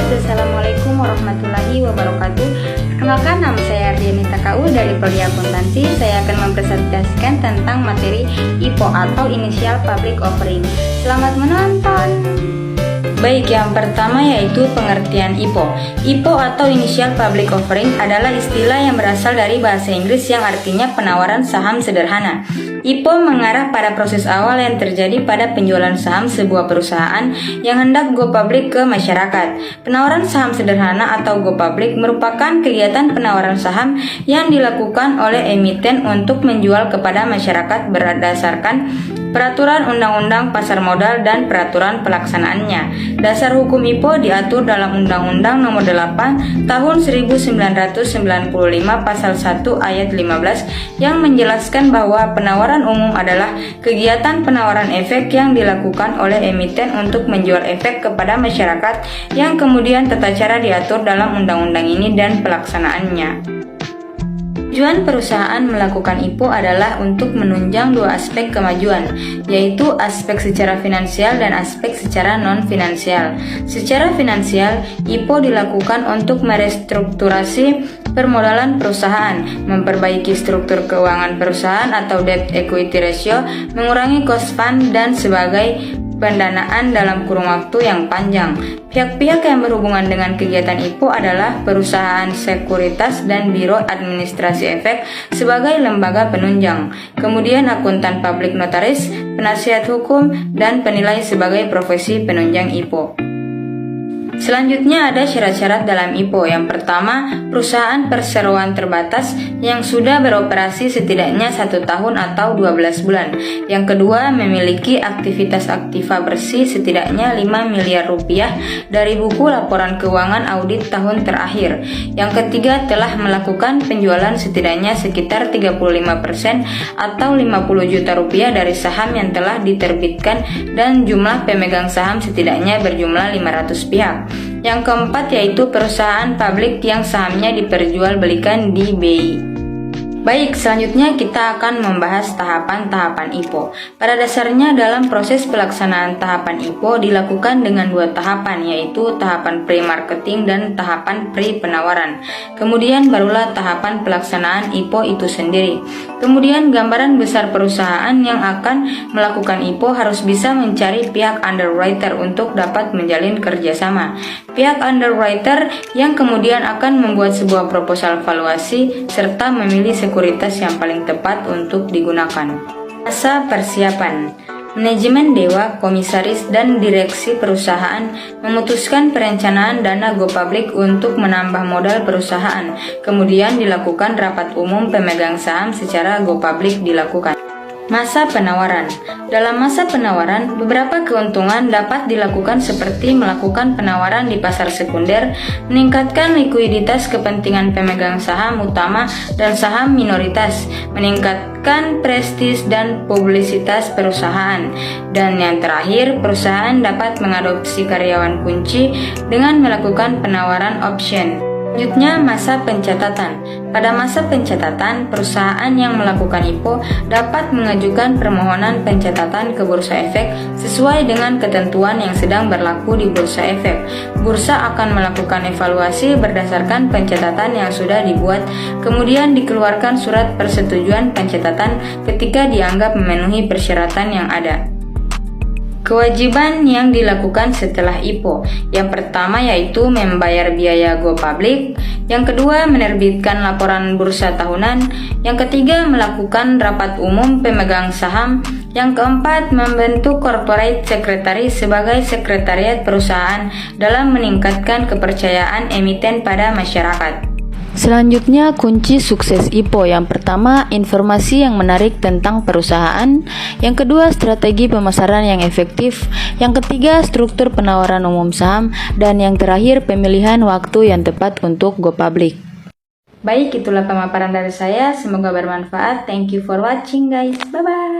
Assalamualaikum warahmatullahi wabarakatuh. Perkenalkan, nama saya Ardianita KU dari Prodi Akuntansi. Saya akan mempresentasikan tentang materi IPO atau Initial Public Offering. Selamat menonton. Baik, yang pertama yaitu pengertian IPO. IPO atau Initial Public Offering adalah istilah yang berasal dari bahasa Inggris yang artinya penawaran saham sederhana. IPO mengarah pada proses awal yang terjadi pada penjualan saham sebuah perusahaan yang hendak go public ke masyarakat. Penawaran saham sederhana atau go public merupakan kegiatan penawaran saham yang dilakukan oleh emiten untuk menjual kepada masyarakat berdasarkan peraturan undang-undang pasar modal dan peraturan pelaksanaannya. Dasar hukum IPO diatur dalam Undang-Undang Nomor 8 Tahun 1995 Pasal 1 Ayat 15 yang menjelaskan bahwa penawaran umum adalah kegiatan penawaran efek yang dilakukan oleh emiten untuk menjual efek kepada masyarakat yang kemudian tata cara diatur dalam undang-undang ini dan pelaksanaannya. Tujuan perusahaan melakukan IPO adalah untuk menunjang dua aspek kemajuan, yaitu aspek secara finansial dan aspek secara non-finansial. Secara finansial, IPO dilakukan untuk merestrukturasi permodalan perusahaan, memperbaiki struktur keuangan perusahaan atau debt equity ratio, mengurangi cost fund, dan sebagai pendanaan dalam kurun waktu yang panjang. Pihak-pihak yang berhubungan dengan kegiatan IPO adalah perusahaan sekuritas dan biro administrasi efek sebagai lembaga penunjang, kemudian akuntan publik notaris, penasihat hukum, dan penilai sebagai profesi penunjang IPO. Selanjutnya ada syarat-syarat dalam IPO. Yang pertama, perusahaan perseroan terbatas yang sudah beroperasi setidaknya 1 tahun atau 12 bulan. Yang kedua, memiliki aktivitas aktiva bersih setidaknya 5 miliar rupiah dari buku laporan keuangan audit tahun terakhir. Yang ketiga, telah melakukan penjualan setidaknya sekitar 35% atau 50 juta rupiah dari saham yang telah diterbitkan dan jumlah pemegang saham setidaknya berjumlah 500 pihak. Yang keempat yaitu perusahaan publik yang sahamnya diperjualbelikan di BI. Baik, selanjutnya kita akan membahas tahapan-tahapan IPO. Pada dasarnya dalam proses pelaksanaan tahapan IPO dilakukan dengan dua tahapan, yaitu tahapan pre-marketing dan tahapan pre-penawaran. Kemudian barulah tahapan pelaksanaan IPO itu sendiri. Kemudian gambaran besar perusahaan yang akan melakukan IPO harus bisa mencari pihak underwriter untuk dapat menjalin kerjasama. Pihak underwriter yang kemudian akan membuat sebuah proposal valuasi serta memilih sekuritas yang paling tepat untuk digunakan. Masa persiapan. Manajemen dewa, komisaris, dan direksi perusahaan memutuskan perencanaan dana go public untuk menambah modal perusahaan. Kemudian dilakukan rapat umum pemegang saham secara go public dilakukan. Masa penawaran. Dalam masa penawaran, beberapa keuntungan dapat dilakukan seperti melakukan penawaran di pasar sekunder, meningkatkan likuiditas kepentingan pemegang saham utama dan saham minoritas, meningkatkan prestis dan publisitas perusahaan, dan yang terakhir, perusahaan dapat mengadopsi karyawan kunci dengan melakukan penawaran option. Selanjutnya, masa pencatatan. Pada masa pencatatan, perusahaan yang melakukan IPO dapat mengajukan permohonan pencatatan ke Bursa Efek sesuai dengan ketentuan yang sedang berlaku di Bursa Efek. Bursa akan melakukan evaluasi berdasarkan pencatatan yang sudah dibuat, kemudian dikeluarkan surat persetujuan pencatatan ketika dianggap memenuhi persyaratan yang ada. Kewajiban yang dilakukan setelah IPO. Yang pertama yaitu membayar biaya go public. Yang kedua, menerbitkan laporan bursa tahunan. Yang ketiga, melakukan rapat umum pemegang saham. Yang keempat, membentuk corporate secretary sebagai sekretariat perusahaan dalam meningkatkan kepercayaan emiten pada masyarakat. Selanjutnya, kunci sukses IPO. Yang pertama, informasi yang menarik tentang perusahaan. Yang kedua, strategi pemasaran yang efektif. Yang ketiga, struktur penawaran umum saham. Dan yang terakhir, pemilihan waktu yang tepat untuk go public. Baik, itulah pemaparan dari saya. Semoga bermanfaat. Thank you for watching guys. Bye-bye.